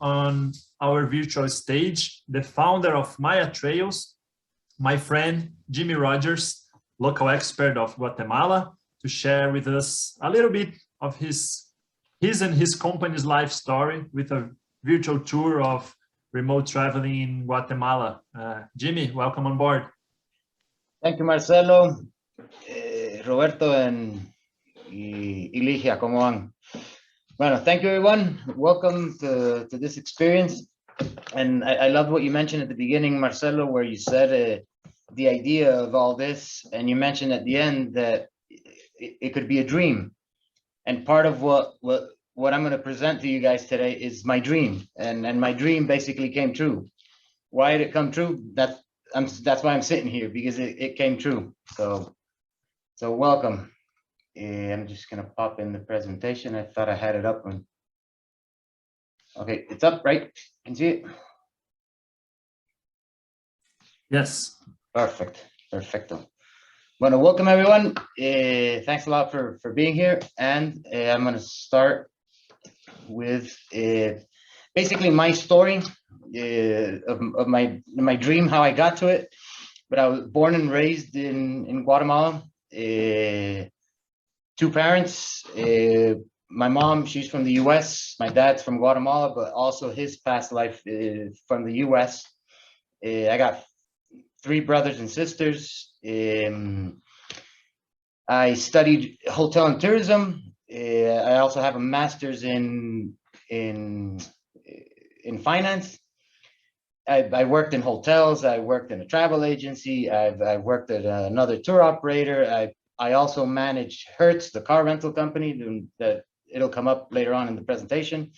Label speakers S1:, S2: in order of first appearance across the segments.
S1: on our virtual stage the founder of Maya Trails, my friend Jimmy Rogers, local expert of Guatemala, to share with us a little bit of his and his company's life story with a virtual tour of remote traveling in Guatemala. Jimmy, welcome on board.
S2: Thank you, Marcelo, Roberto, and Iligia. ¿Cómo van? Bueno, thank you, everyone. Welcome to this experience. And I love what you mentioned at the beginning, Marcelo, where you said the idea of all this, and you mentioned at the end that it could be a dream. And part of what I'm going to present to you guys today is my dream, and my dream basically came true. Why did it come true? That's why I'm sitting here, because it came true. So welcome. I'm just going to pop in the presentation. I thought I had it up. Okay, it's up, right? You can see it?
S1: Yes.
S2: Perfect. Perfecto. Bueno, welcome everyone. Thanks a lot for being here. And I'm going to start with basically my story of my dream, how I got to it. But I was born and raised in Guatemala. Two parents. My mom, she's from the US. My dad's from Guatemala, but also his past life from the US. I got 3 brothers and sisters. I studied hotel and tourism. I also have a master's in finance. I worked in hotels. I worked in a travel agency. I worked at another tour operator. I also managed Hertz, the car rental company, that it'll come up later on in the presentation.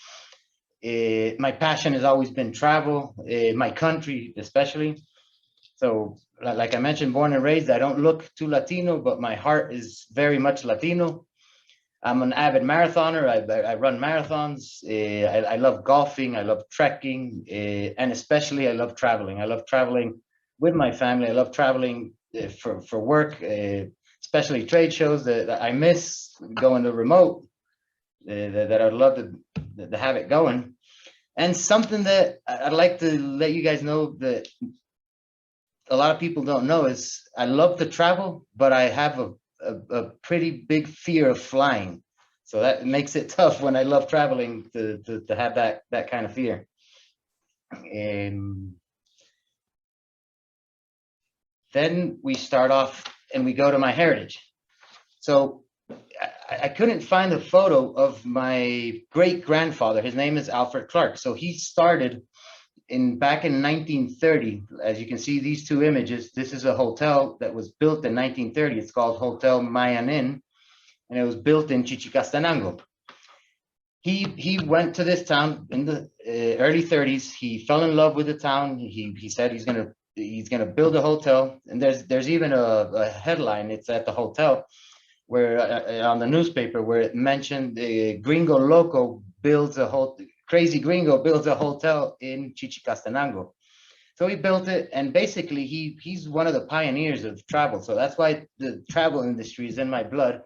S2: My passion has always been travel, my country especially. So like I mentioned, born and raised, I don't look too Latino, but my heart is very much Latino. I'm an avid marathoner. I run marathons. I love golfing. I love trekking. And especially I love traveling. I love traveling with my family. I love traveling for work, especially trade shows that I miss going to remote, that I'd love to have it going. And something that I'd like to let you guys know that a lot of people don't know is I love to travel, but I have a pretty big fear of flying. So that makes it tough when I love traveling to have that kind of fear. Then we start off and we go to my heritage. So I couldn't find a photo of my great grandfather. His name is Alfred Clark. So he started back in 1930. As you can see, these 2 images, this is a hotel that was built in 1930. It's called Hotel Mayan Inn, and it was built in Chichicastenango. He went to this town in the early 30s. He fell in love with the town. He said he's gonna build a hotel, and there's even a headline. It's at the hotel where on the newspaper where it mentioned Gringo Loco builds a hotel. Crazy Gringo builds a hotel in Chichicastenango. So he built it, and basically he's one of the pioneers of travel. So that's why the travel industry is in my blood,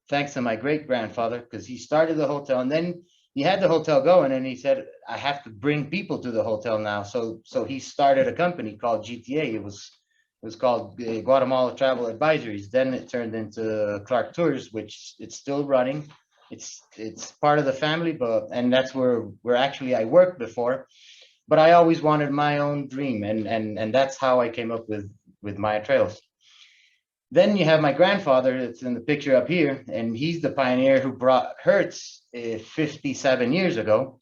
S2: thanks to my great grandfather, because he started the hotel, and then he had the hotel going, and he said, I have to bring people to the hotel now. So he started a company called GTA. It was called Guatemala Travel Advisories. Then it turned into Clark Tours, which it's still running. It's part of the family, and that's where actually I worked before, but I always wanted my own dream, and that's how I came up with Maya Trails. Then you have my grandfather. It's in the picture up here, and he's the pioneer who brought Hertz 57 years ago,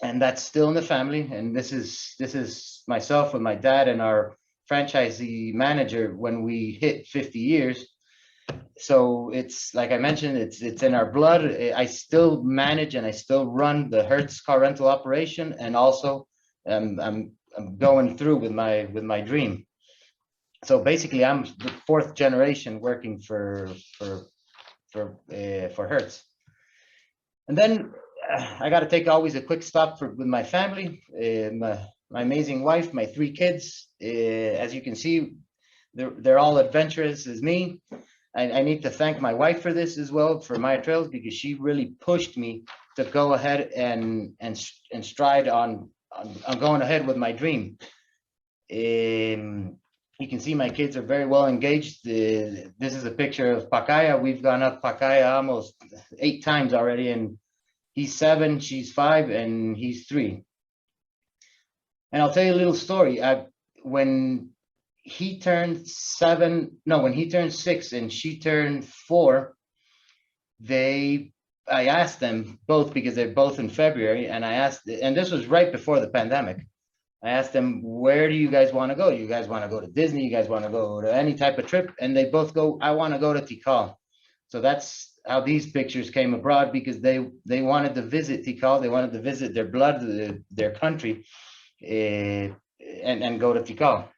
S2: and that's still in the family. And this is myself with my dad and our franchisee manager when we hit 50 years. So it's like I mentioned, it's in our blood. I still manage and I still run the Hertz car rental operation, and also I'm going through with my dream. So basically, I'm the 4th generation working for Hertz. And then I got to take always a quick stop with my family, my amazing wife, my 3 kids. As you can see, they're all adventurous as me. I need to thank my wife for this as well, for Maya Trails, because she really pushed me to go ahead and stride on going ahead with my dream. You can see my kids are very well engaged. This is a picture of Pacaya. We've gone up Pacaya almost 8 times already, and he's 7, she's 5, and he's 3. And I'll tell you a little story. When he turned 6 and she turned 4, I asked them both, because they're both in February, and this was right before the pandemic. I asked them, where do you guys want to go? You guys want to go to Disney? You guys want to go to any type of trip? And they both go, I want to go to Tikal. So that's how these pictures came abroad, because they wanted to visit Tikal. They wanted to visit their blood, their country, and go to Tikal.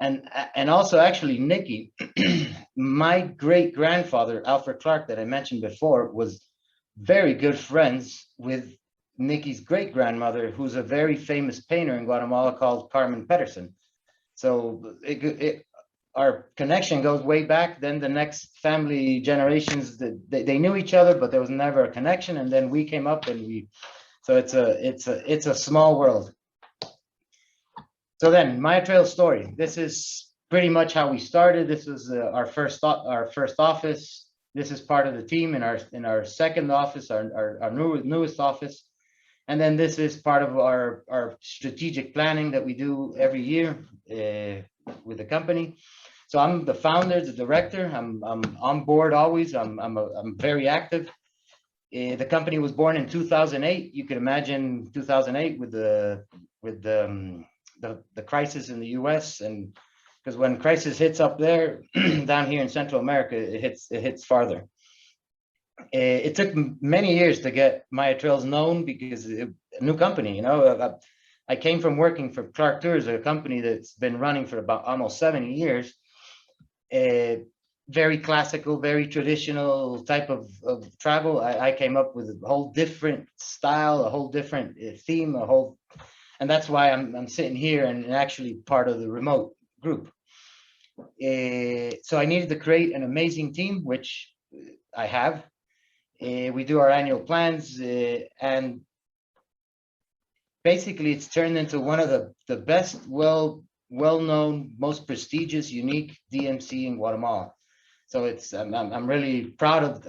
S2: And also, actually, Nikki, my great grandfather, Alfred Clark, that I mentioned before, was very good friends with Nikki's great grandmother, who's a very famous painter in Guatemala called Carmen Pedersen. So our connection goes way back. Then the next family generations, they knew each other, but there was never a connection. And then we came up, and so it's a small world. So then, Maya Trail story. This is pretty much how we started. This was our first office. This is part of the team in our second office, our newest office. And then this is part of our strategic planning that we do every year with the company. So I'm the founder, the director. I'm on board always. I'm very active. The company was born in 2008. You can imagine 2008 with the crisis in the U.S. and because when crisis hits up there, down here in Central America, it hits farther. It took many years to get Maya Trails known, because a new company, you know. I came from working for Clark Tours, a company that's been running for about almost 70 years. Very classical, very traditional type of travel. I came up with a whole different style, a whole different theme, and that's why I'm sitting here and actually part of the remote group. So I needed to create an amazing team, which I have. We do our annual plans, and basically it's turned into one of the best, well-known, most prestigious, unique DMC in Guatemala. So I'm really proud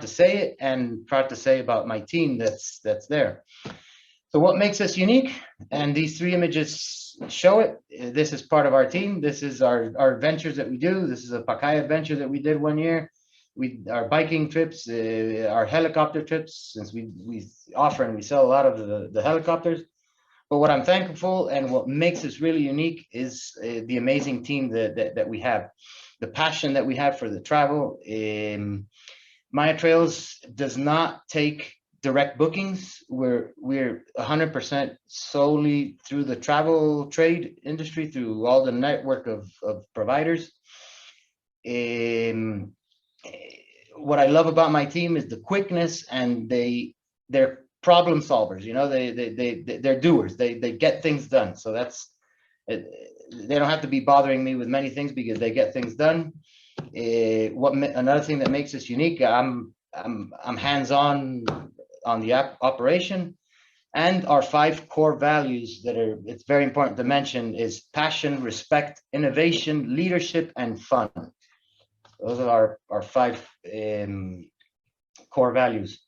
S2: to say it, and proud to say about my team that's there. So what makes us unique? And these 3 images show it. This is part of our team. This is our adventures that we do. This is a Pacaya adventure that we did one year. Our biking trips, our helicopter trips, since we offer and we sell a lot of the helicopters. But what I'm thankful and what makes us really unique is the amazing team that we have, the passion that we have for the travel. Maya Trails does not take direct bookings. We're 100% solely through the travel trade industry, through all the network of providers. What I love about my team is the quickness, and they're problem solvers. You know, they're doers. They get things done. So that's it. They don't have to be bothering me with many things, because they get things done. Another thing that makes us unique, I'm hands-on on the operation, and our 5 core values it's very important to mention is passion, respect, innovation, leadership, and fun. Those are our 5 core values.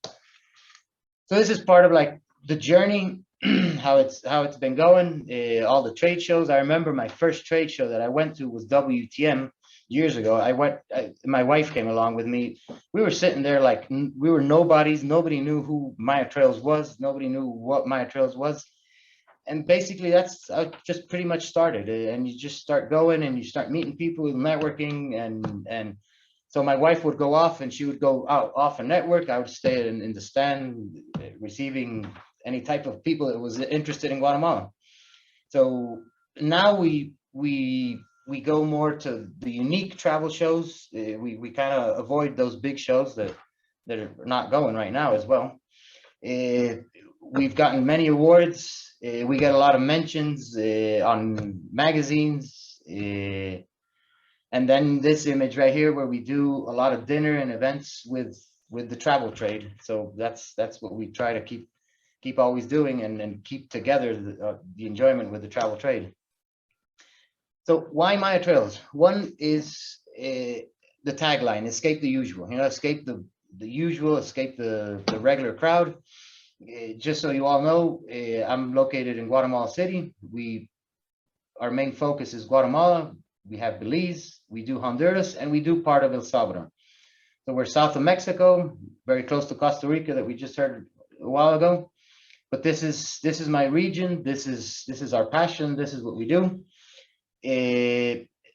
S2: So this is part of like the journey, how it's been going, all the trade shows. I remember my first trade show that I went to was WTM years ago. My wife came along with me. We were sitting there like we were nobodies. Nobody knew who Maya Trails was. Nobody knew what Maya Trails was. And basically that's how just pretty much started. And you just start going and you start meeting people, networking, and so my wife would go off and she would go out off a network. I would stay in the stand receiving any type of people that was interested in Guatemala. So now we go more to the unique travel shows. We kind of avoid those big shows that are not going right now as well. We've gotten many awards. We get a lot of mentions on magazines. And then this image right here, where we do a lot of dinner and events with with the travel trade. So that's what we try to keep always doing, and keep together the enjoyment with the travel trade. So why Maya Trails? One is the tagline: escape the usual. You know, escape the usual, escape the regular crowd. Just so you all know, I'm located in Guatemala City. Our main focus is Guatemala. We have Belize, we do Honduras, and we do part of El Salvador. So we're south of Mexico, very close to Costa Rica that we just heard a while ago. But this is my region. This is our passion. This is what we do.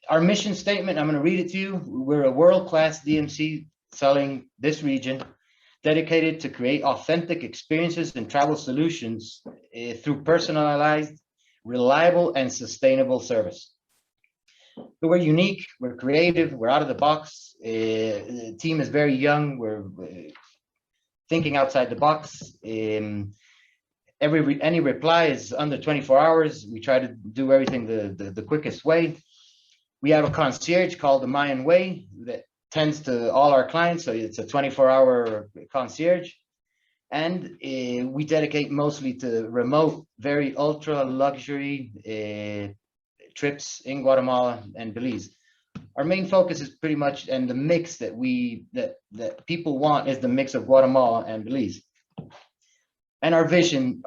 S2: Our mission statement, I'm going to read it to you. We're a world-class DMC selling this region, dedicated to create authentic experiences and travel solutions through personalized, reliable, and sustainable service. So we're unique, we're creative, we're out of the box. The team is very young. We're thinking outside the box. Any reply is under 24 hours. We try to do everything the quickest way. We have a concierge called the Mayan Way that tends to all our clients. So it's a 24-hour concierge. And we dedicate mostly to remote, very ultra luxury trips in Guatemala and Belize. Our main focus is pretty much, and the mix that people want is the mix of Guatemala and Belize. And our vision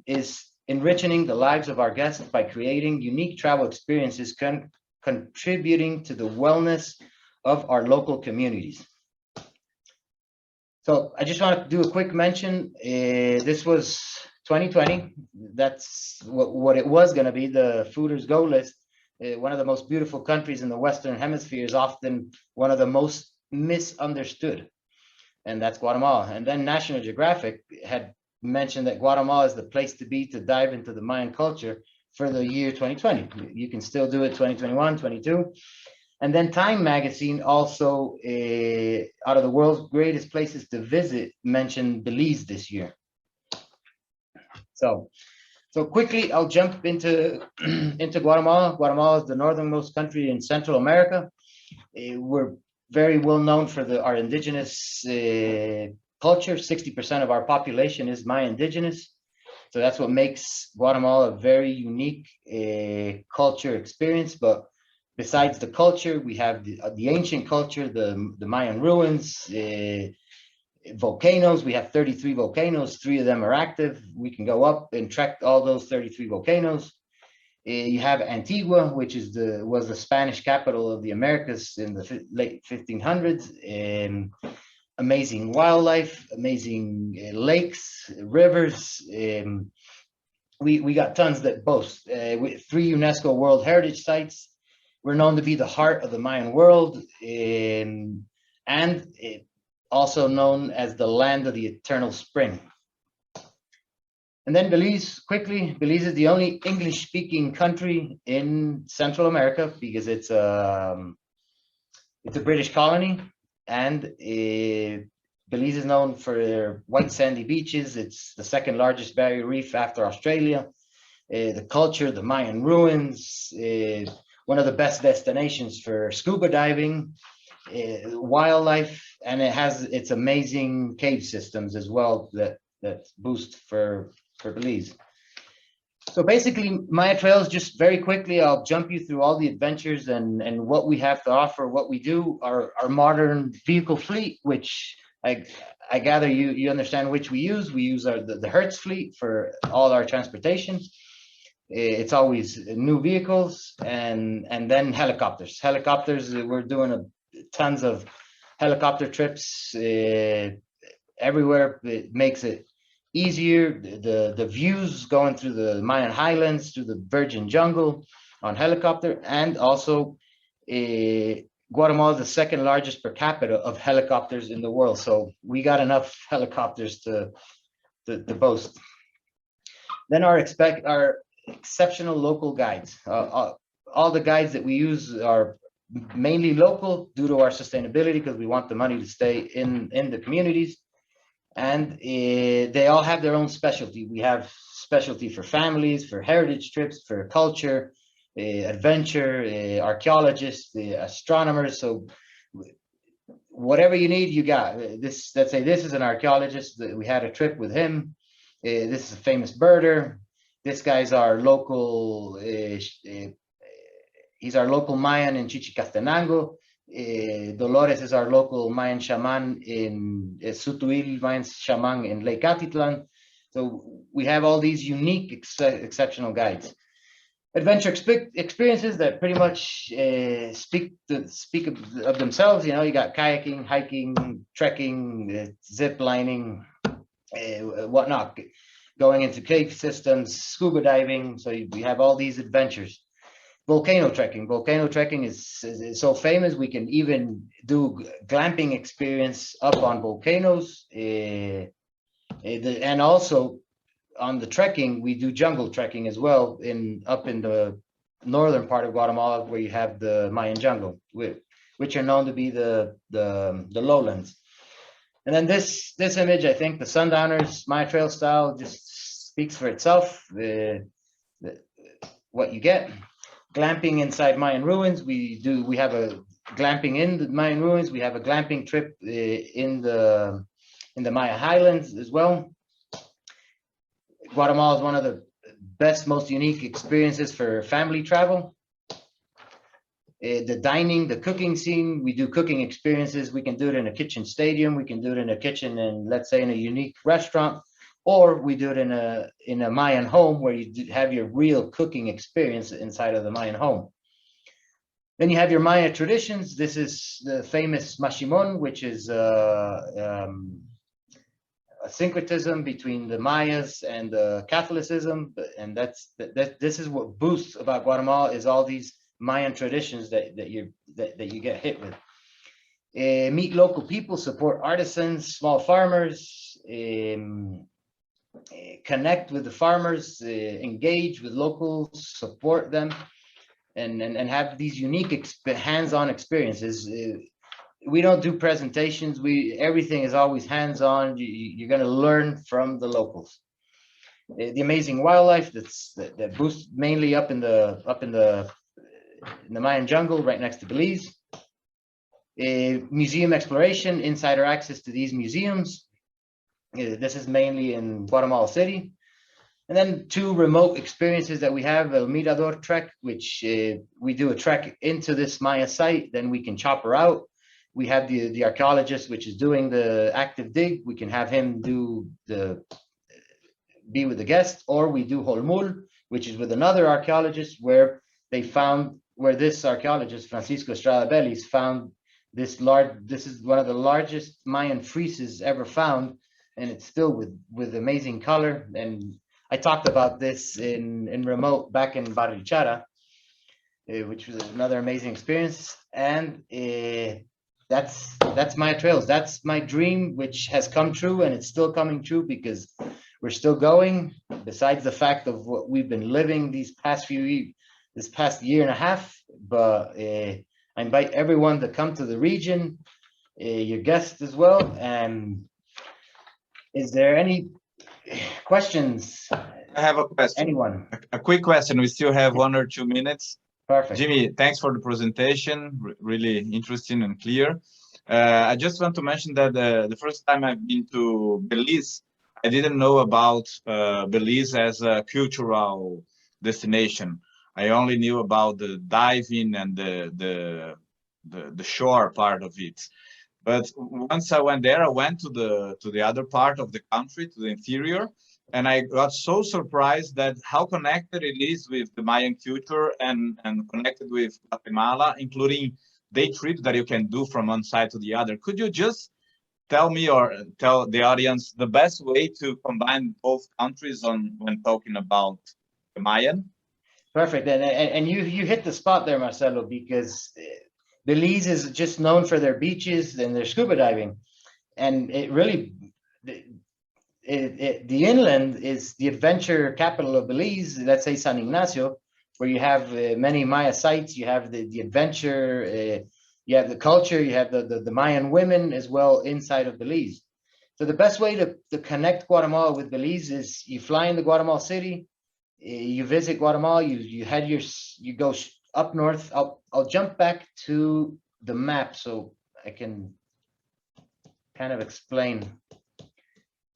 S2: is enriching the lives of our guests by creating unique travel experiences, contributing to the wellness of our local communities. So I just want to do a quick mention. This was 2020. That's what it was going to be, the Fooders Go list. One of the most beautiful countries in the Western Hemisphere is often one of the most misunderstood, and that's Guatemala. And then National Geographic had mentioned that Guatemala is the place to be to dive into the Mayan culture for the year 2020. You can still do it 2021, 22. And then Time Magazine also, out of the world's greatest places to visit, mentioned Belize this year. So quickly, I'll jump into Guatemala. Guatemala is the northernmost country in Central America. We're very well known for our indigenous culture. 60% of our population is Maya indigenous. So that's what makes Guatemala a very unique culture experience. But besides the culture, we have the ancient culture, the Mayan ruins, volcanoes. We have 33 volcanoes. 3 of them are active. We can go up and trek all those 33 volcanoes. You have Antigua, which was the Spanish capital of the Americas in the late 1500s. Amazing wildlife, amazing lakes, rivers. We got tons that boast. 3 UNESCO World Heritage Sites. We're known to be the heart of the Mayan world, and also known as the land of the eternal spring. And then Belize, quickly. Belize is the only English-speaking country in Central America because it's a British colony, and Belize is known for their white sandy beaches. It's the 2nd largest barrier reef after Australia. The culture, the Mayan ruins, one of the best destinations for scuba diving, wildlife, and it has its amazing cave systems as well that boost for Belize. So basically, Maya Trails, just very quickly, I'll jump you through all the adventures and what we have to offer, what we do, our modern vehicle fleet, which I gather you understand which we use. We use the Hertz fleet for all our transportation. It's always new vehicles, and then helicopters. We're doing tons of helicopter trips everywhere. It makes it easier. The views going through the Mayan highlands, through the virgin jungle on helicopter, and also Guatemala is the 2nd largest per capita of helicopters in the world. So we got enough helicopters to boast. Then our exceptional local guides. All the guides that we use are mainly local due to our sustainability, because we want the money to stay in the communities. And they all have their own specialty. We have specialty for families, for heritage trips, for culture, adventure, archaeologists, astronomers. So whatever you need, you got this. Let's say this is an archaeologist that we had a trip with him. This is a famous birder. This guy's our local. He's our local Mayan in Chichicastenango. Dolores is our local Mayan shaman in Sutuil Mayan shaman in Lake Atitlan. So we have all these unique, exceptional guides. Adventure experiences that pretty much speak of themselves. You know, you got kayaking, hiking, trekking, zip lining, whatnot, going into cave systems, scuba diving. So we have all these adventures. Volcano trekking. Volcano trekking is so famous. We can even do glamping experience up on volcanoes. And also on the trekking, we do jungle trekking as well up in the northern part of Guatemala, where you have the Mayan jungle, which are known to be the lowlands. And then this image, I think the Sundowners Maya Trail style just speaks for itself. What you get. Glamping inside Mayan ruins. We have a glamping in the Mayan ruins. We have a glamping trip in the Maya Highlands as well. Guatemala is one of the best, most unique experiences for family travel. The dining, the cooking scene, we do cooking experiences. We can do it in a kitchen stadium. We can do it in a kitchen and let's say in a unique restaurant, or we do it in a Mayan home where you have your real cooking experience inside of the Mayan home. Then you have your Maya traditions. This is the famous mashimon, which is a syncretism between the Mayas and Catholicism, and this is what boosts about Guatemala is all these Mayan traditions that you get hit with. Meet local people, support artisans, small farmers, connect with the farmers, engage with locals, support them, and have these unique hands-on experiences. We don't do presentations. Everything is always hands-on. You're going to learn from the locals. The amazing wildlife that boosts mainly up in the Mayan jungle right next to Belize. Museum exploration, insider access to these museums. This is mainly in Guatemala City. And then 2 remote experiences that we have, El Mirador Trek, which we do a trek into this Maya site, then we can chop her out. We have the archaeologist, which is doing the active dig. We can have him be with the guest, or we do Holmul, which is with another archaeologist, where this archaeologist, Francisco Estrada Belize, found this is one of the largest Mayan friezes ever found, and it's still with amazing color. And I talked about this in remote back in Barrichara, which was another amazing experience. And that's my trails. That's my dream, which has come true, and it's still coming true because we're still going. Besides the fact of what we've been living this past year and a half, but I invite everyone to come to the region, your guests as well. And is there any questions?
S3: I have a question.
S2: Anyone?
S3: A quick question. We still have 1 or 2 minutes.
S2: Perfect.
S3: Jimmy, thanks for the presentation. Really interesting and clear. I just want to mention that the first time I've been to Belize, I didn't know about Belize as a cultural destination. I only knew about the diving and the shore part of it. But once I went there, I went to the other part of the country, to the interior, and I got so surprised that how connected it is with the Mayan culture and connected with Guatemala, including day trips that you can do from one side to the other. Could you just tell me or tell the audience the best way to combine both countries when talking about the Mayan?
S2: Perfect. And you hit the spot there, Marcelo, because Belize is just known for their beaches and their scuba diving. And it really, the inland is the adventure capital of Belize, let's say San Ignacio, where you have many Maya sites, you have the adventure, you have the culture, you have the Mayan women as well inside of Belize. So the best way to connect Guatemala with Belize is you fly into Guatemala City, you visit Guatemala, you go up north. I'll jump back to the map so I can kind of explain.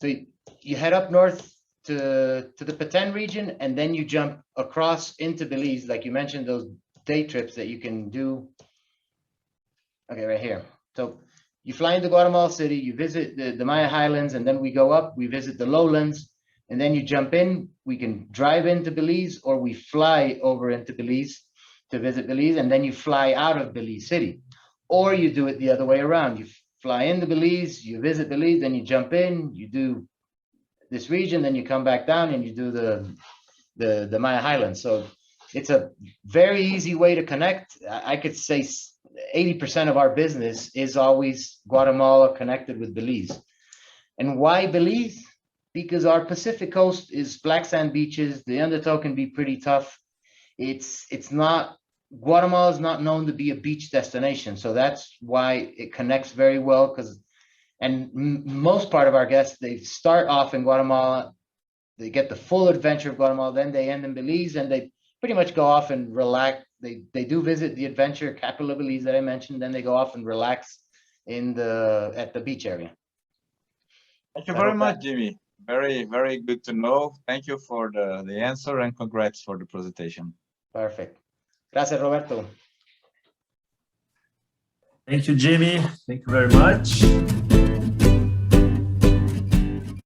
S2: So you head up north to the Petén region, and then you jump across into Belize, like you mentioned, those day trips that you can do. Okay, right here. So you fly into Guatemala City, you visit the Maya Highlands, and then we go up, we visit the lowlands, and then you jump in. We can drive into Belize, or we fly over into Belize to visit Belize, and then you fly out of Belize City. Or you do it the other way around. You fly into Belize, you visit Belize, then you jump in, you do this region, then you come back down and you do the Maya Highlands. So it's a very easy way to connect. I could say 80% of our business is always Guatemala connected with Belize. And why Belize? Because our Pacific coast is black sand beaches. The undertow can be pretty tough. It's not, Guatemala is not known to be a beach destination. So that's why it connects very well, because, and most part of our guests, they start off in Guatemala, they get the full adventure of Guatemala, then they end in Belize, and they pretty much go off and relax. They do visit the adventure capital of Belize that I mentioned, then they go off and relax at the beach area.
S3: Thank you very much, Jimmy. Very, very good to know. Thank you for the answer, and congrats for the presentation.
S2: Perfect. Gracias, Roberto.
S1: Thank you, Jimmy. Thank you very much.